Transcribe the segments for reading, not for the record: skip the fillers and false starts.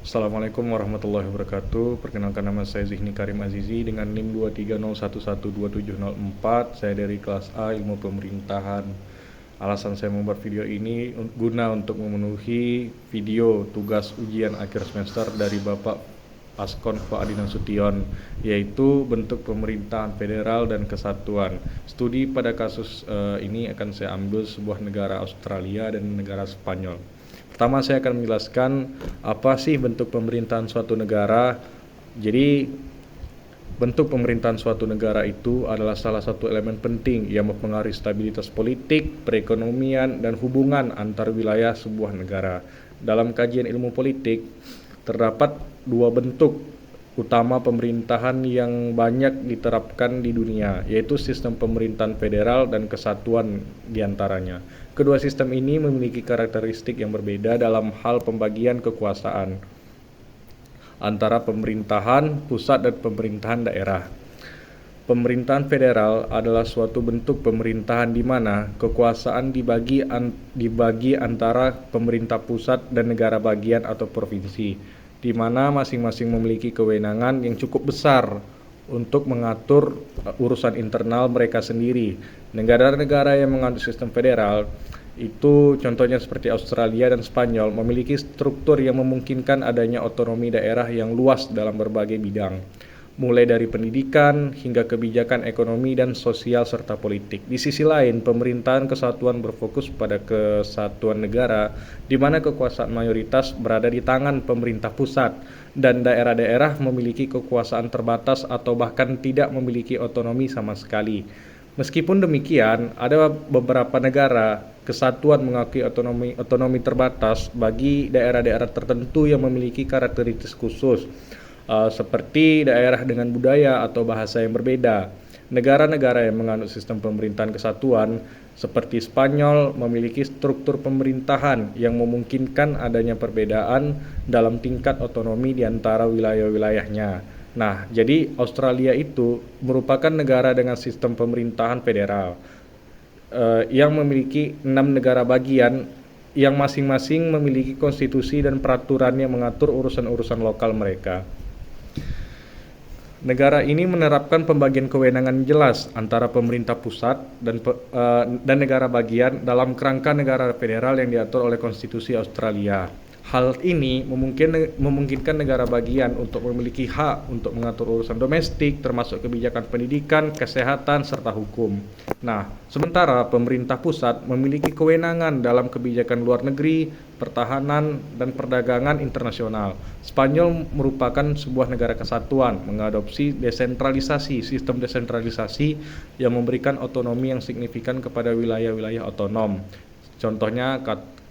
Assalamualaikum warahmatullahi wabarakatuh. Perkenalkan, nama saya Zihni Karim Azizi dengan NIM 230112704. Saya dari kelas A Ilmu Pemerintahan. Alasan saya membuat video ini guna untuk memenuhi video tugas ujian akhir semester dari Bapak Askon Fa'adi Nasution, yaitu bentuk pemerintahan federal dan kesatuan. Studi pada kasus ini akan saya ambil sebuah negara Australia dan negara Spanyol. Pertama, saya akan menjelaskan apa sih bentuk pemerintahan suatu negara. Jadi, bentuk pemerintahan suatu negara itu adalah salah satu elemen penting yang mempengaruhi stabilitas politik, perekonomian, dan hubungan antar wilayah sebuah negara. Dalam kajian ilmu politik, terdapat dua bentuk utama pemerintahan yang banyak diterapkan di dunia, yaitu sistem pemerintahan federal dan kesatuan diantaranya. Kedua sistem ini memiliki karakteristik yang berbeda dalam hal pembagian kekuasaan antara pemerintahan pusat dan pemerintahan daerah. Pemerintahan federal adalah suatu bentuk pemerintahan di mana kekuasaan dibagi antara pemerintah pusat dan negara bagian atau provinsi, di mana masing-masing memiliki kewenangan yang cukup besar untuk mengatur urusan internal mereka sendiri. Negara-negara yang menganut sistem federal itu contohnya seperti Australia dan Spanyol memiliki struktur yang memungkinkan adanya otonomi daerah yang luas dalam berbagai bidang, mulai dari pendidikan hingga kebijakan ekonomi dan sosial serta politik. Di sisi lain, pemerintahan kesatuan berfokus pada kesatuan negara, di mana kekuasaan mayoritas berada di tangan pemerintah pusat dan daerah-daerah memiliki kekuasaan terbatas atau bahkan tidak memiliki otonomi sama sekali. Meskipun demikian, ada beberapa negara kesatuan mengakui otonomi terbatas bagi daerah-daerah tertentu yang memiliki karakteristik khusus, seperti daerah dengan budaya atau bahasa yang berbeda. Negara-negara yang menganut sistem pemerintahan kesatuan seperti Spanyol memiliki struktur pemerintahan yang memungkinkan adanya perbedaan dalam tingkat otonomi di antara wilayah-wilayahnya. Nah, jadi Australia itu merupakan negara dengan sistem pemerintahan federal yang memiliki 6 negara bagian yang masing-masing memiliki konstitusi dan peraturan yang mengatur urusan-urusan lokal mereka. Negara ini menerapkan pembagian kewenangan jelas antara pemerintah pusat dan negara bagian dalam kerangka negara federal yang diatur oleh konstitusi Australia. Hal ini memungkinkan negara bagian untuk memiliki hak untuk mengatur urusan domestik, termasuk kebijakan pendidikan, kesehatan, serta hukum. Nah, sementara pemerintah pusat memiliki kewenangan dalam kebijakan luar negeri, pertahanan, dan perdagangan internasional. Spanyol merupakan sebuah negara kesatuan, mengadopsi sistem desentralisasi yang memberikan otonomi yang signifikan kepada wilayah-wilayah otonom. Contohnya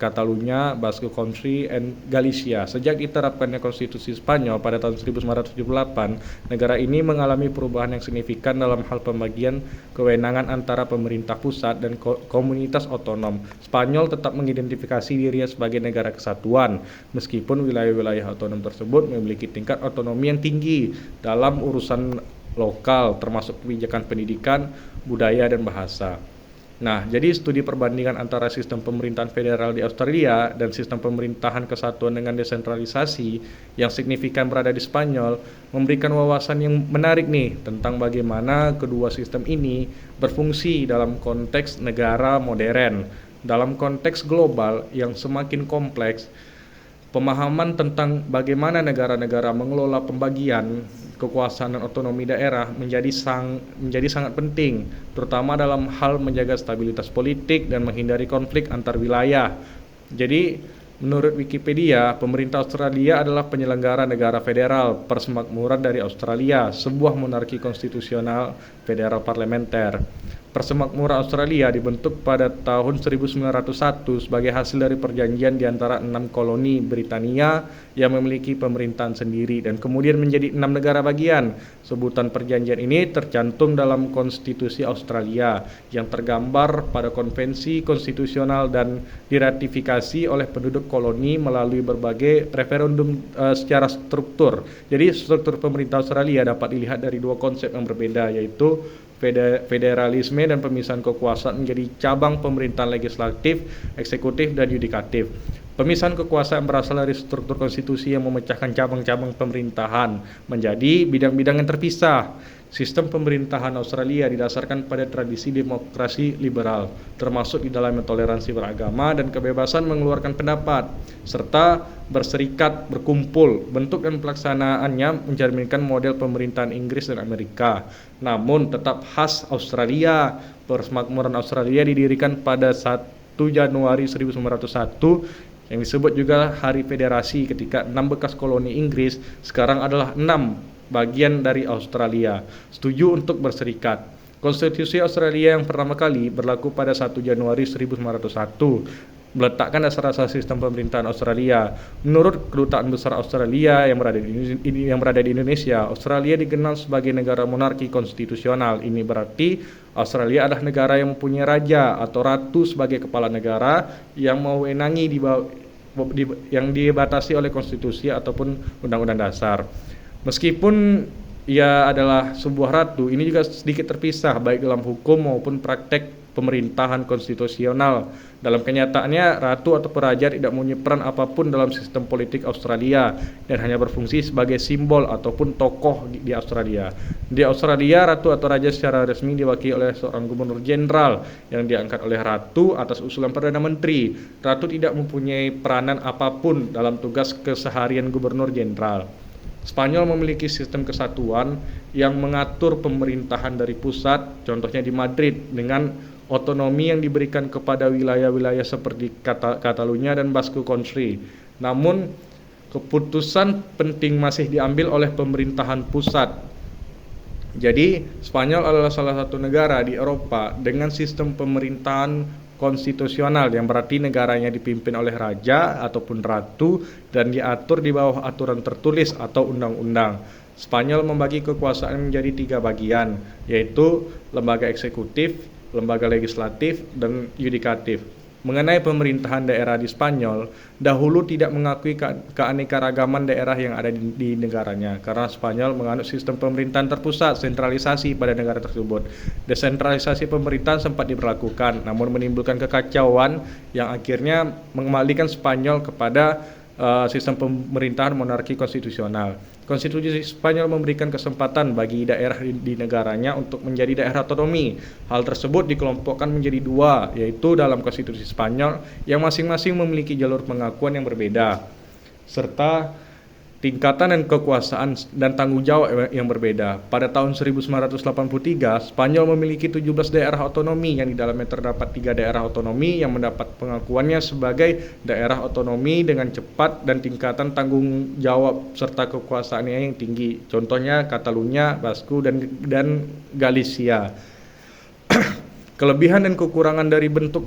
Catalunya, Basque Country, and Galicia. Sejak diterapkannya konstitusi Spanyol pada tahun 1978, negara ini mengalami perubahan yang signifikan dalam hal pembagian kewenangan antara pemerintah pusat dan komunitas otonom. Spanyol tetap mengidentifikasi dirinya sebagai negara kesatuan, meskipun wilayah-wilayah otonom tersebut memiliki tingkat otonomi yang tinggi dalam urusan lokal, termasuk kebijakan pendidikan, budaya, dan bahasa. Nah, jadi studi perbandingan antara sistem pemerintahan federal di Australia dan sistem pemerintahan kesatuan dengan desentralisasi yang signifikan berada di Spanyol memberikan wawasan yang menarik nih tentang bagaimana kedua sistem ini berfungsi dalam konteks negara modern. Dalam konteks global yang semakin kompleks, pemahaman tentang bagaimana negara-negara mengelola pembagian kekuasaan dan otonomi daerah menjadi sangat penting, terutama dalam hal menjaga stabilitas politik dan menghindari konflik antar wilayah. Jadi, menurut Wikipedia, pemerintah Australia adalah penyelenggara negara federal persemakmuran dari Australia, sebuah monarki konstitusional federal parlementer. Persemakmuran Australia dibentuk pada tahun 1901 sebagai hasil dari perjanjian di antara 6 koloni Britania yang memiliki pemerintahan sendiri dan kemudian menjadi 6 negara bagian. Sebutan perjanjian ini tercantum dalam konstitusi Australia yang tergambar pada konvensi konstitusional dan diratifikasi oleh penduduk koloni melalui berbagai referendum secara struktur. Jadi struktur pemerintah Australia dapat dilihat dari dua konsep yang berbeda, yaitu federalisme dan pemisahan kekuasaan menjadi cabang pemerintahan legislatif, eksekutif, dan yudikatif. Pemisahan kekuasaan berasal dari struktur konstitusi yang memecahkan cabang-cabang pemerintahan menjadi bidang-bidang yang terpisah. Sistem pemerintahan Australia didasarkan pada tradisi demokrasi liberal, termasuk di dalamnya toleransi beragama dan kebebasan mengeluarkan pendapat, serta berserikat, berkumpul. Bentuk dan pelaksanaannya mencerminkan model pemerintahan Inggris dan Amerika, namun tetap khas Australia. Persemakmuran Australia didirikan pada 1 Januari 1901 yang disebut juga Hari Federasi, ketika 6 bekas koloni Inggris sekarang adalah 6 bagian dari Australia setuju untuk berserikat. Konstitusi Australia yang pertama kali berlaku pada 1 Januari 1901 meletakkan dasar-dasar sistem pemerintahan Australia. Menurut Kedutaan Besar Australia yang berada di Indonesia, Australia dikenal sebagai negara monarki konstitusional. Ini berarti Australia adalah negara yang mempunyai raja atau ratu sebagai kepala negara yang mewenangi yang dibatasi oleh konstitusi ataupun undang-undang dasar. Meskipun ia adalah sebuah ratu, ini juga sedikit terpisah baik dalam hukum maupun praktek pemerintahan konstitusional. Dalam kenyataannya, ratu atau raja tidak mempunyai peran apapun dalam sistem politik Australia dan hanya berfungsi sebagai simbol ataupun tokoh di Australia. Di Australia, ratu atau raja secara resmi diwakili oleh seorang gubernur jenderal yang diangkat oleh ratu atas usulan Perdana Menteri. Ratu tidak mempunyai peranan apapun dalam tugas keseharian gubernur jenderal. Spanyol memiliki sistem kesatuan yang mengatur pemerintahan dari pusat, contohnya di Madrid, dengan otonomi yang diberikan kepada wilayah-wilayah seperti Catalunya dan Basque Country. Namun, keputusan penting masih diambil oleh pemerintahan pusat. Jadi, Spanyol adalah salah satu negara di Eropa dengan sistem pemerintahan konstitusional, yang berarti negaranya dipimpin oleh raja ataupun ratu dan diatur di bawah aturan tertulis atau undang-undang. Spanyol membagi kekuasaan menjadi 3 bagian, yaitu lembaga eksekutif, lembaga legislatif, dan yudikatif. Mengenai pemerintahan daerah di Spanyol, dahulu tidak mengakui keanekaragaman daerah yang ada di negaranya, karena Spanyol menganut sistem pemerintahan terpusat, sentralisasi pada negara tersebut. Desentralisasi pemerintahan sempat diberlakukan, namun menimbulkan kekacauan yang akhirnya mengembalikan Spanyol kepada sistem pemerintahan monarki konstitusional. Konstitusi Spanyol memberikan kesempatan bagi daerah di negaranya untuk menjadi daerah otonomi. Hal tersebut dikelompokkan menjadi 2, yaitu dalam konstitusi Spanyol yang masing-masing memiliki jalur pengakuan yang berbeda, serta tingkatan dan kekuasaan dan tanggung jawab yang berbeda. Pada tahun 1983, Spanyol memiliki 17 daerah otonomi yang di dalamnya terdapat 3 daerah otonomi yang mendapat pengakuannya sebagai daerah otonomi dengan cepat dan tingkatan tanggung jawab serta kekuasaannya yang tinggi. Contohnya Catalunya, Basque, dan Galicia. Kelebihan dan kekurangan dari bentuk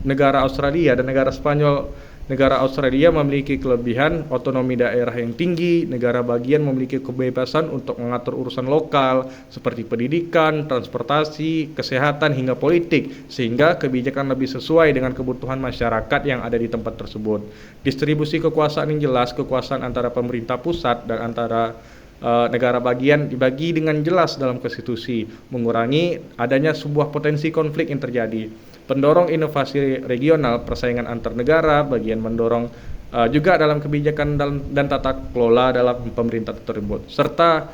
negara Australia dan negara Spanyol. Negara Australia memiliki kelebihan otonomi daerah yang tinggi. Negara bagian memiliki kebebasan untuk mengatur urusan lokal seperti pendidikan, transportasi, kesehatan, hingga politik, sehingga kebijakan lebih sesuai dengan kebutuhan masyarakat yang ada di tempat tersebut. Distribusi kekuasaan yang jelas, kekuasaan antara pemerintah pusat dan antara negara bagian dibagi dengan jelas dalam konstitusi, mengurangi adanya sebuah potensi konflik yang terjadi. Pendorong inovasi regional, persaingan antar negara, bagian mendorong juga dalam kebijakan dan tata kelola dalam pemerintah tersebut. Serta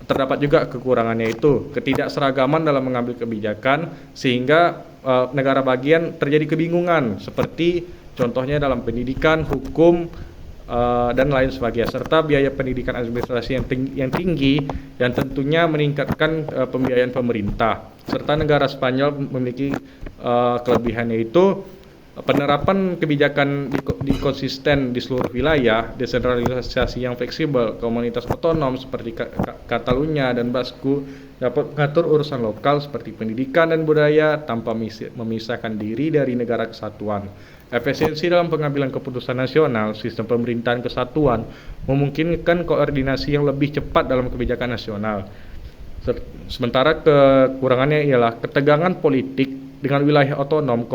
terdapat juga kekurangannya, itu ketidakseragaman dalam mengambil kebijakan, sehingga negara bagian terjadi kebingungan, seperti contohnya dalam pendidikan, hukum, dan lain sebagainya, serta biaya pendidikan administrasi yang tinggi dan tentunya meningkatkan pembiayaan pemerintah. Serta negara Spanyol memiliki kelebihannya, itu penerapan kebijakan konsisten di seluruh wilayah, desentralisasi yang fleksibel, komunitas otonom seperti Catalunya dan Basque dapat mengatur urusan lokal seperti pendidikan dan budaya tanpa memisahkan diri dari negara kesatuan. Efisiensi dalam pengambilan keputusan nasional, sistem pemerintahan kesatuan memungkinkan koordinasi yang lebih cepat dalam kebijakan nasional. Sementara kekurangannya ialah ketegangan politik dengan wilayah otonom.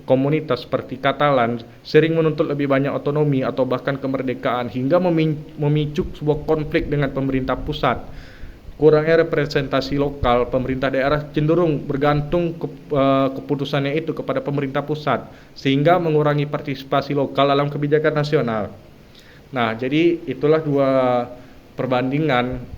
Komunitas seperti Katalan sering menuntut lebih banyak otonomi atau bahkan kemerdekaan, hingga memicu sebuah konflik dengan pemerintah pusat. kurangnya representasi lokal, pemerintah daerah cenderung bergantung keputusannya itu kepada pemerintah pusat, sehingga mengurangi partisipasi lokal dalam kebijakan nasional. Nah, jadi itulah dua perbandingan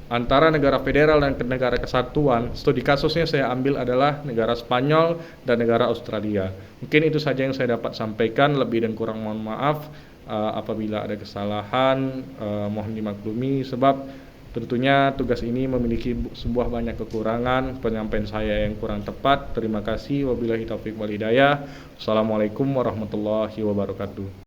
antara negara federal dan negara kesatuan. Studi kasusnya saya ambil adalah negara Spanyol dan negara Australia. Mungkin itu saja yang saya dapat sampaikan, lebih dan kurang mohon maaf. Apabila ada kesalahan, mohon dimaklumi, sebab tentunya tugas ini memiliki sebuah banyak kekurangan, penyampaian saya yang kurang tepat. Terima kasih. Wabillahi taufiq wal hidayah. Assalamualaikum warahmatullahi wabarakatuh.